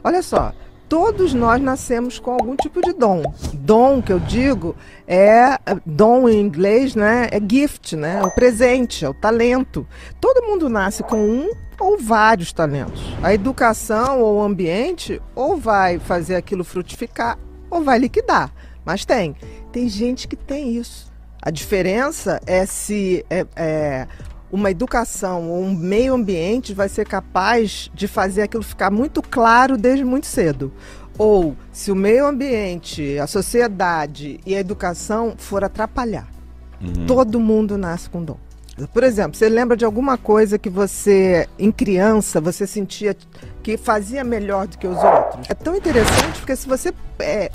Olha só, todos nós nascemos com algum tipo de dom. Dom, que eu digo, é dom em inglês, né? É gift, né? É o presente, é o talento. Todo mundo nasce com um ou vários talentos. A educação ou o ambiente ou vai fazer aquilo frutificar ou vai liquidar. Mas tem gente que tem isso. A diferença é se uma educação ou um meio ambiente vai ser capaz de fazer aquilo ficar muito claro desde muito cedo. Ou se o meio ambiente, a sociedade e a educação for atrapalhar. Todo mundo nasce com dom. Por exemplo, você lembra de alguma coisa que você, em criança, você sentia que fazia melhor do que os outros? É tão interessante porque se você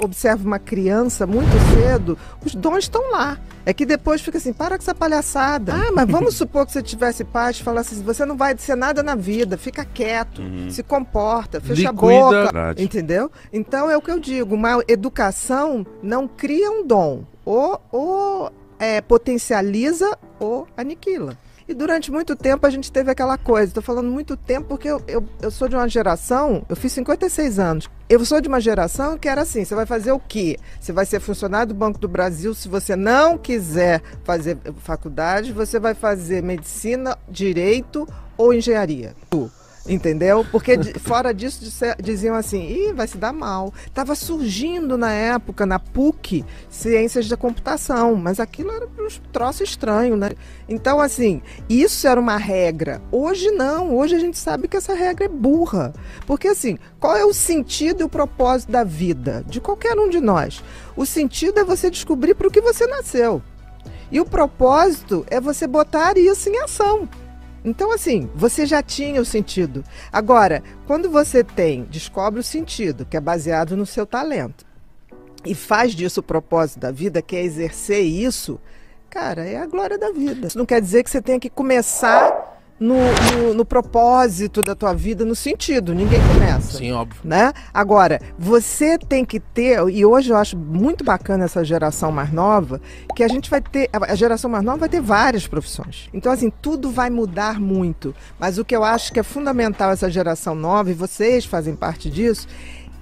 observa uma criança muito cedo, os dons estão lá. É que depois fica assim, para com essa palhaçada. Ah, mas vamos supor que você tivesse paz e falasse assim, você não vai ser nada na vida, fica quieto, se comporta, fecha a boca, entendeu? Então é o que eu digo, uma educação não cria um dom, ou potencializa ou aniquila. E durante muito tempo a gente teve aquela coisa, estou falando muito tempo porque eu sou de uma geração, eu fiz 56 anos, eu sou de uma geração que era assim, você vai fazer o quê? Você vai ser funcionário do Banco do Brasil, se você não quiser fazer faculdade, você vai fazer medicina, direito ou engenharia. Entendeu? Porque fora disso diziam assim, vai se dar mal. Estava surgindo na época, na PUC, ciências da computação, mas aquilo era um troço estranho, né? Então, assim, isso era uma regra. Hoje não, hoje a gente sabe que essa regra é burra. Porque, assim, qual é o sentido e o propósito da vida? De qualquer um de nós. O sentido é você descobrir para o que você nasceu. E o propósito é você botar isso em ação. Então, assim, você já tinha o sentido. Agora, quando você descobre o sentido, que é baseado no seu talento, e faz disso o propósito da vida, que é exercer isso, cara, é a glória da vida. Isso não quer dizer que você tenha que começar no propósito da tua vida, no sentido. Ninguém começa. Sim, óbvio. Né? Agora, você tem que ter, e hoje eu acho muito bacana essa geração mais nova, que a gente vai ter, a geração mais nova vai ter várias profissões. Então, assim, tudo vai mudar muito. Mas o que eu acho que é fundamental essa geração nova, e vocês fazem parte disso,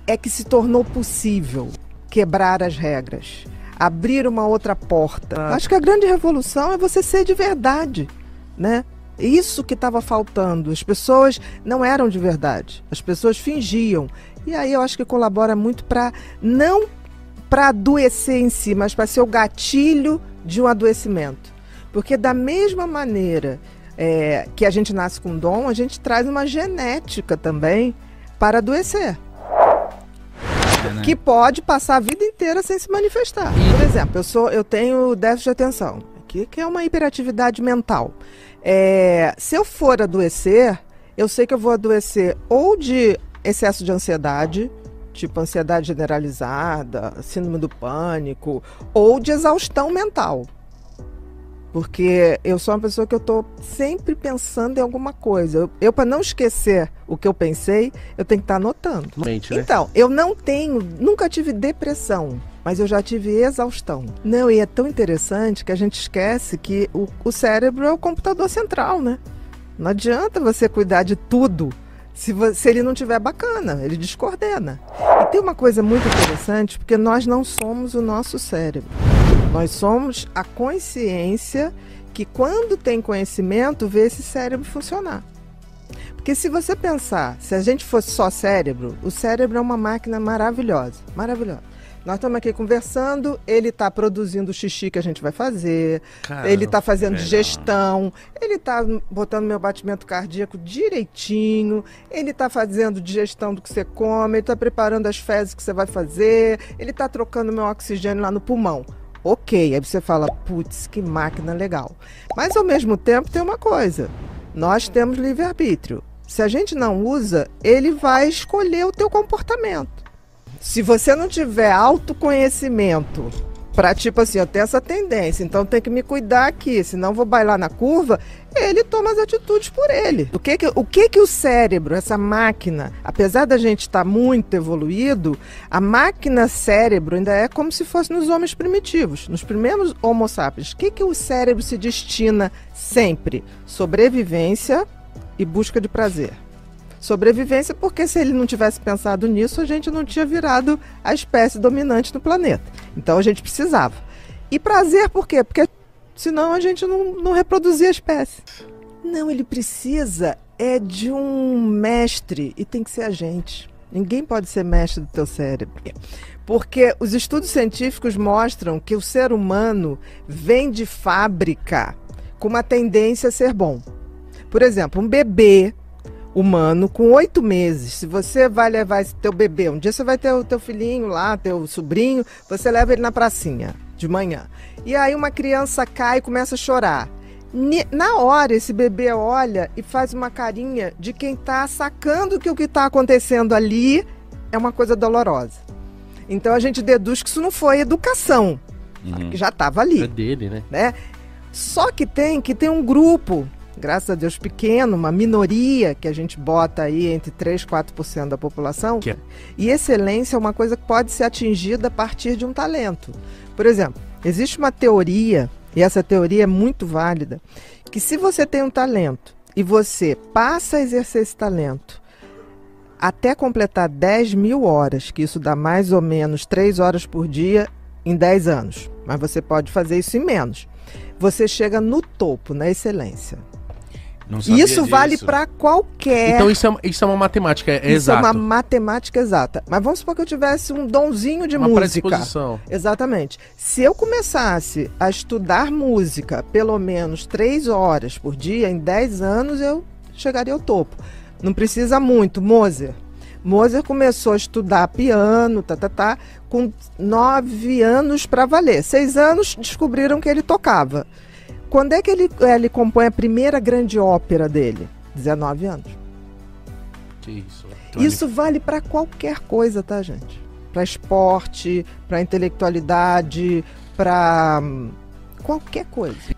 é que se tornou possível quebrar as regras, abrir uma outra porta. Acho que a grande revolução é você ser de verdade, né? Isso que estava faltando. As pessoas não eram de verdade. As pessoas fingiam. E aí eu acho que colabora muito não para adoecer em si, mas para ser o gatilho de um adoecimento. Porque da mesma maneira que a gente nasce com dom, a gente traz uma genética também para adoecer. Que pode passar a vida inteira sem se manifestar. Por exemplo, eu tenho déficit de atenção, que é uma hiperatividade mental. Se eu for adoecer, eu sei que eu vou adoecer ou de excesso de ansiedade, tipo ansiedade generalizada, síndrome do pânico, ou de exaustão mental. Porque eu sou uma pessoa que eu estou sempre pensando em alguma coisa. Eu para não esquecer o que eu pensei, eu tenho que estar anotando. Então, eu nunca tive depressão, mas eu já tive exaustão. Não, e é tão interessante que a gente esquece que o cérebro é o computador central, né? Não adianta você cuidar de tudo se ele não estiver bacana, ele descoordena. E tem uma coisa muito interessante, porque nós não somos o nosso cérebro. Nós somos a consciência que, quando tem conhecimento, vê esse cérebro funcionar. Porque se você pensar, se a gente fosse só cérebro, o cérebro é uma máquina maravilhosa, maravilhosa. Nós estamos aqui conversando, ele está produzindo o xixi que a gente vai fazer, ele está fazendo digestão, ele está botando meu batimento cardíaco direitinho, ele está fazendo digestão do que você come, ele está preparando as fezes que você vai fazer, ele está trocando meu oxigênio lá no pulmão. Ok, aí você fala, putz, que máquina legal. Mas ao mesmo tempo tem uma coisa, nós temos livre-arbítrio. Se a gente não usa, ele vai escolher o teu comportamento. Se você não tiver autoconhecimento para, tipo assim, eu tenho essa tendência, então tem que me cuidar aqui, senão vou bailar na curva, ele toma as atitudes por ele. O que o cérebro, essa máquina, apesar da gente estar muito evoluído, a máquina cérebro ainda é como se fosse nos homens primitivos, nos primeiros homo sapiens. O que o cérebro se destina sempre? Sobrevivência e busca de prazer. sobrevivência, porque se ele não tivesse pensado nisso, a gente não tinha virado a espécie dominante no planeta. Então a gente precisava. E prazer por quê? Porque senão a gente não reproduzia a espécie. Não, ele precisa de um mestre, e tem que ser a gente. Ninguém pode ser mestre do teu cérebro. Porque os estudos científicos mostram que o ser humano vem de fábrica com uma tendência a ser bom. Por exemplo, um bebê humano com 8 meses, se você vai levar esse teu bebê, um dia você vai ter o teu filhinho lá, teu sobrinho, você leva ele na pracinha de manhã. E aí uma criança cai e começa a chorar. Na hora, esse bebê olha e faz uma carinha de quem está sacando que o que está acontecendo ali é uma coisa dolorosa. Então a gente deduz que isso não foi educação, que já estava ali. É dele, né? Só que tem um grupo, graças a Deus pequeno, uma minoria que a gente bota aí entre 3% e 4% da população. E excelência é uma coisa que pode ser atingida a partir de um talento. Por exemplo, existe uma teoria, e essa teoria é muito válida, que se você tem um talento e você passa a exercer esse talento até completar 10.000 horas, que isso dá mais ou menos 3 horas por dia em 10 anos, mas você pode fazer isso em menos, você chega no topo, na excelência. Isso vale para qualquer... Então isso é uma matemática exata. Isso é uma matemática exata. Mas vamos supor que eu tivesse um donzinho de música. Predisposição. Exatamente. Se eu começasse a estudar música pelo menos 3 horas por dia, em 10 anos eu chegaria ao topo. Não precisa muito. Mozart começou a estudar piano, com 9 anos para valer. 6 anos descobriram que ele tocava. Quando é que ele compõe a primeira grande ópera dele? 19 anos. Que isso? Isso vale para qualquer coisa, tá, gente? Para esporte, para intelectualidade, para qualquer coisa.